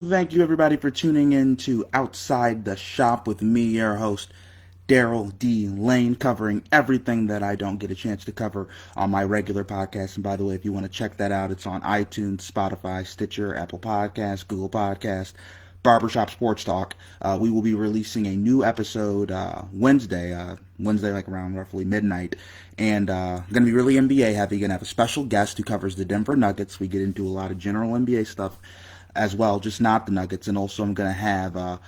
Thank you, everybody, for tuning in to Outside the Shop with me, your host, Darrell D. Lane, covering everything that I don't get a chance to cover on my regular podcast. And by the way, if you want to check that out, it's on iTunes, Spotify, Stitcher, Apple Podcasts, Google Podcasts, Barbershop Sports Talk. We will be releasing a new episode Wednesday, like around roughly midnight. And going to be really NBA heavy. Going to have a special guest who covers the Denver Nuggets. We get into a lot of general NBA stuff as well, just not the Nuggets. And also, I'm going to have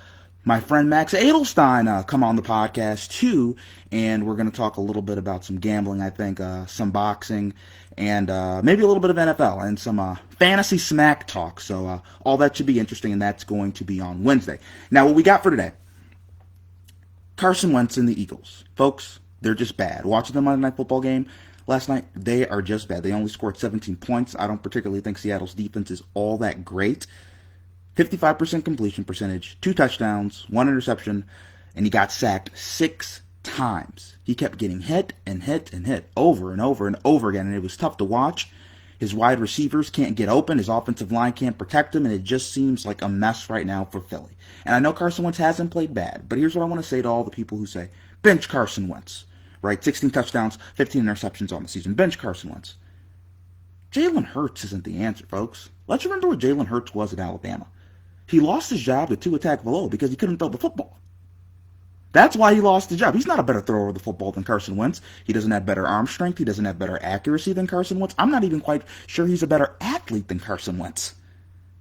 my friend Max Edelstein come on the podcast too, and we're going to talk a little bit about some gambling, I think, some boxing, and maybe a little bit of NFL and some fantasy smack talk. So all that should be interesting, and that's going to be on Wednesday. Now, what we got for today: Carson Wentz and the Eagles, folks. They're just bad. Watching the Monday Night Football game last night, they are just bad. They only scored 17 points. I don't particularly think Seattle's defense is all that great. 55% completion percentage, 2 touchdowns, 1 interception, and he got sacked 6 times. He kept getting hit and hit and hit over and over and over again, and it was tough to watch. His wide receivers can't get open. His offensive line can't protect him, and it just seems like a mess right now for Philly. And I know Carson Wentz hasn't played bad, but here's what I want to say to all the people who say, bench Carson Wentz. Right, 16 touchdowns, 15 interceptions on the season. Bench Carson Wentz. Jalen Hurts isn't the answer, folks. Let's remember what Jalen Hurts was at Alabama. He lost his job to Tua Tagovailoa because he couldn't throw the football. That's why he lost the job. He's not a better thrower of the football than Carson Wentz. He doesn't have better arm strength. He doesn't have better accuracy than Carson Wentz. I'm not even quite sure he's a better athlete than Carson Wentz.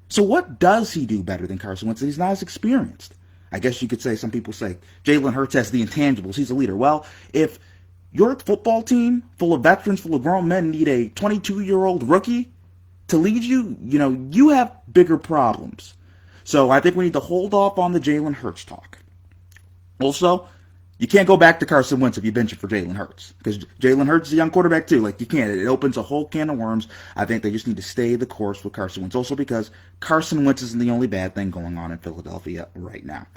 So what does he do better than Carson Wentz? He's not as experienced. I guess you could say, some people say, Jalen Hurts has the intangibles. He's a leader. Well, if your football team full of veterans, full of grown men, need a 22-year-old rookie to lead you, you have bigger problems. So I think we need to hold off on the Jalen Hurts talk. Also, you can't go back to Carson Wentz if you bench it for Jalen Hurts, because Jalen Hurts is a young quarterback too. Like, you can't. It opens a whole can of worms. I think they just need to stay the course with Carson Wentz. Also because Carson Wentz isn't the only bad thing going on in Philadelphia right now.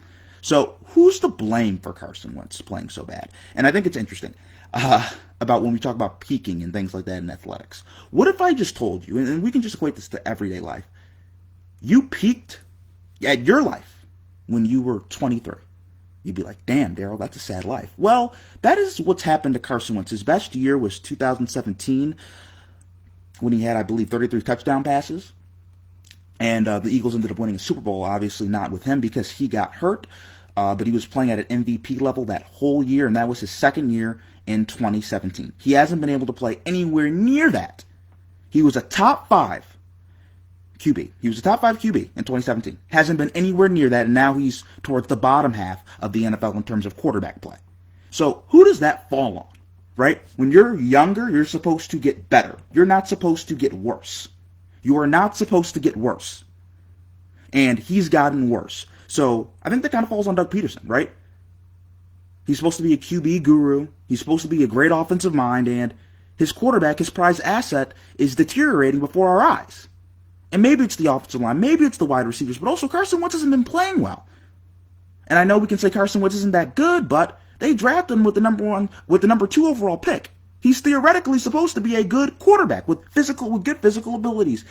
So who's to blame for Carson Wentz playing so bad? And I think it's interesting about when we talk about peaking and things like that in athletics. What if I just told you, and we can just equate this to everyday life, you peaked at your life when you were 23. You'd be like, damn, Darrell, that's a sad life. Well, that is what's happened to Carson Wentz. His best year was 2017 when he had, I believe, 33 touchdown passes. And the Eagles ended up winning a Super Bowl, obviously not with him because he got hurt. But he was playing at an MVP level that whole year, and that was his second year in 2017. He hasn't been able to play anywhere near that. He was a top 5 QB. He was a top 5 QB in 2017. Hasn't been anywhere near that, and now he's towards the bottom half of the NFL in terms of quarterback play. So who does that fall on, right? When you're younger, you're supposed to get better. You're not supposed to get worse. You are not supposed to get worse. And he's gotten worse. So I think that kind of falls on Doug Peterson, right? He's supposed to be a QB guru. He's supposed to be a great offensive mind, and his quarterback, his prized asset, is deteriorating before our eyes. And maybe it's the offensive line, maybe it's the wide receivers, but also Carson Wentz hasn't been playing well. And I know we can say Carson Wentz isn't that good, but they drafted him with the number 2 overall pick. He's theoretically supposed to be a good quarterback with good physical abilities,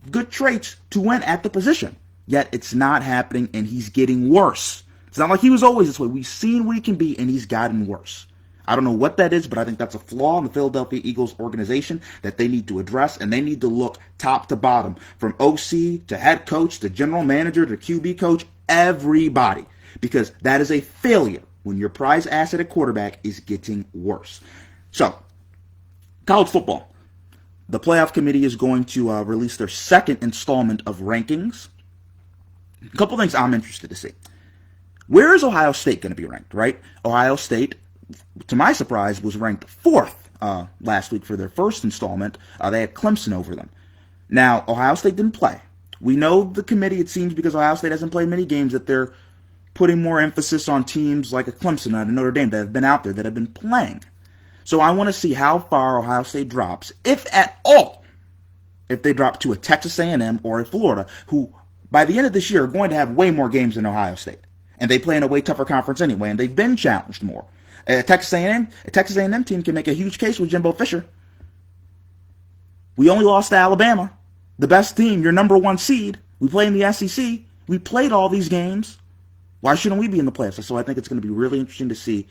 good traits to win at the position. Yet it's not happening, and he's getting worse. It's not like he was always this way. We've seen what he can be, and he's gotten worse. I don't know what that is, but I think that's a flaw in the Philadelphia Eagles organization that they need to address, and they need to look top to bottom, from OC to head coach to general manager to QB coach, everybody, because that is a failure when your prize asset at quarterback is getting worse. So, college football. The playoff committee is going to release their second installment of rankings. A couple things I'm interested to see. Where is Ohio State going to be ranked, right? Ohio State, to my surprise, was ranked 4th last week for their first installment. They had Clemson over them. Now, Ohio State didn't play. We know the committee, it seems, because Ohio State hasn't played many games, that they're putting more emphasis on teams like a Clemson and a Notre Dame that have been out there, that have been playing. So I want to see how far Ohio State drops, if at all, if they drop to a Texas A&M or a Florida, who by the end of this year are going to have way more games than Ohio State. And they play in a way tougher conference anyway, and they've been challenged more. A Texas A&M team can make a huge case with Jimbo Fisher. We only lost to Alabama, the best team, your number 1 seed. We play in the SEC, We played all these games. Why shouldn't we be in the playoffs? So I think it's going to be really interesting to see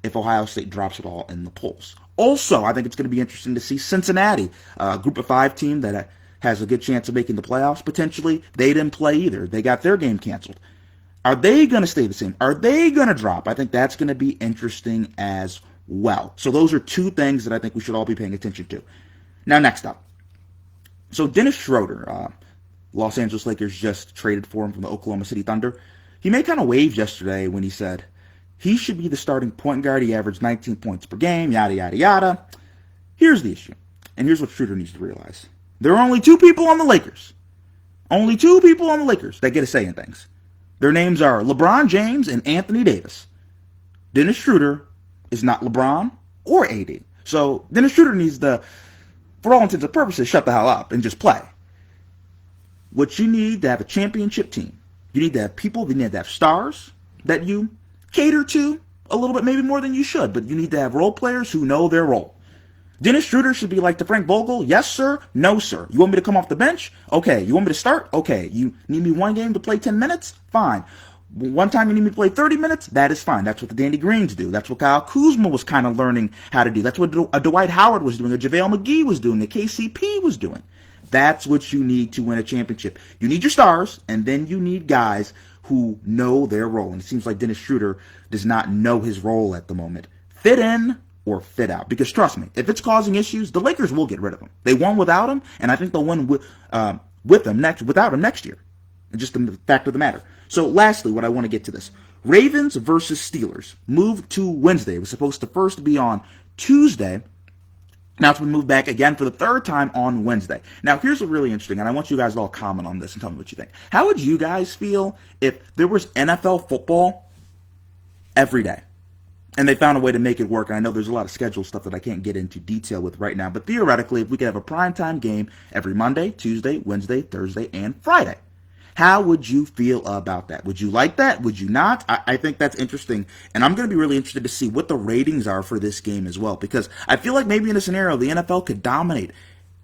if Ohio State drops it all in the polls. Also, I think it's going to be interesting to see Cincinnati, a group of 5 team that has a good chance of making the playoffs potentially. They didn't play either. They got their game canceled. Are they going to stay the same? Are they going to drop? I think that's going to be interesting as well. So those are 2 things that I think we should all be paying attention to. Now, next up. So Dennis Schroeder, Los Angeles Lakers just traded for him from the Oklahoma City Thunder. He made kind of waves yesterday when he said he should be the starting point guard. He averaged 19 points per game, yada, yada, yada. Here's the issue, and here's what Schroeder needs to realize. There are only 2 people on the Lakers. Only 2 people on the Lakers that get a say in things. Their names are LeBron James and Anthony Davis. Dennis Schroeder is not LeBron or AD. So Dennis Schroeder needs to, for all intents and purposes, shut the hell up and just play. What you need to have a championship team, you need to have people, you need to have stars that you cater to a little bit, maybe more than you should, but you need to have role players who know their role. Dennis Schroeder should be like the Frank Vogel. Yes, sir. No, sir. You want me to come off the bench? Okay. You want me to start? Okay. You need me one game to play 10 minutes? Fine. One time you need me to play 30 minutes? That is fine. That's what the Danny Greens do. That's what Kyle Kuzma was kind of learning how to do. That's what a Dwight Howard was doing, a JaVale McGee was doing, a KCP was doing. That's what you need to win a championship. You need your stars, and then you need guys who know their role. And it seems like Dennis Schroeder does not know his role at the moment. Fit in or fit out. Because trust me, if it's causing issues, the Lakers will get rid of him. They won without him, and I think they'll win without him next year. And just the fact of the matter. So lastly, what I want to get to this. Ravens versus Steelers moved to Wednesday. It was supposed to first be on Tuesday. Now it's been moved back again for the 3rd time on Wednesday. Now here's what's really interesting, and I want you guys to all comment on this and tell me what you think. How would you guys feel if there was NFL football every day? And they found a way to make it work. And I know there's a lot of schedule stuff that I can't get into detail with right now. But theoretically, if we could have a primetime game every Monday, Tuesday, Wednesday, Thursday, and Friday. How would you feel about that? Would you like that? Would you not? I think that's interesting. And I'm going to be really interested to see what the ratings are for this game as well. Because I feel like maybe in a scenario, the NFL could dominate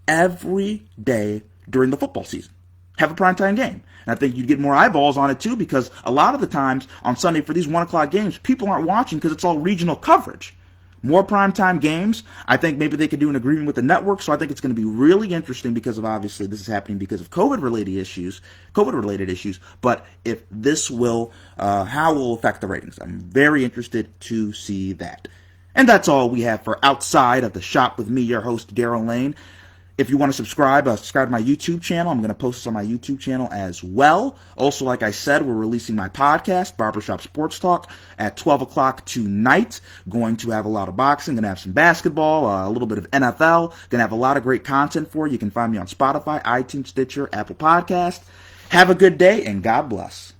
every day during the football season. Have a primetime game. And I think you'd get more eyeballs on it too, because a lot of the times on Sunday for these 1 o'clock games, people aren't watching because it's all regional coverage. More primetime games. I think maybe they could do an agreement with the network. So I think it's going to be really interesting because of, obviously, this is happening because of COVID-related issues. But if this will, how will it affect the ratings? I'm very interested to see that. And that's all we have for Outside of the Shop with me, your host, Darrell Lane. If you want to subscribe to my YouTube channel. I'm going to post this on my YouTube channel as well. Also, like I said, we're releasing my podcast, Barbershop Sports Talk, at 12 o'clock tonight. Going to have a lot of boxing, going to have some basketball, a little bit of NFL. Going to have a lot of great content for you. You can find me on Spotify, iTunes, Stitcher, Apple Podcast. Have a good day, and God bless.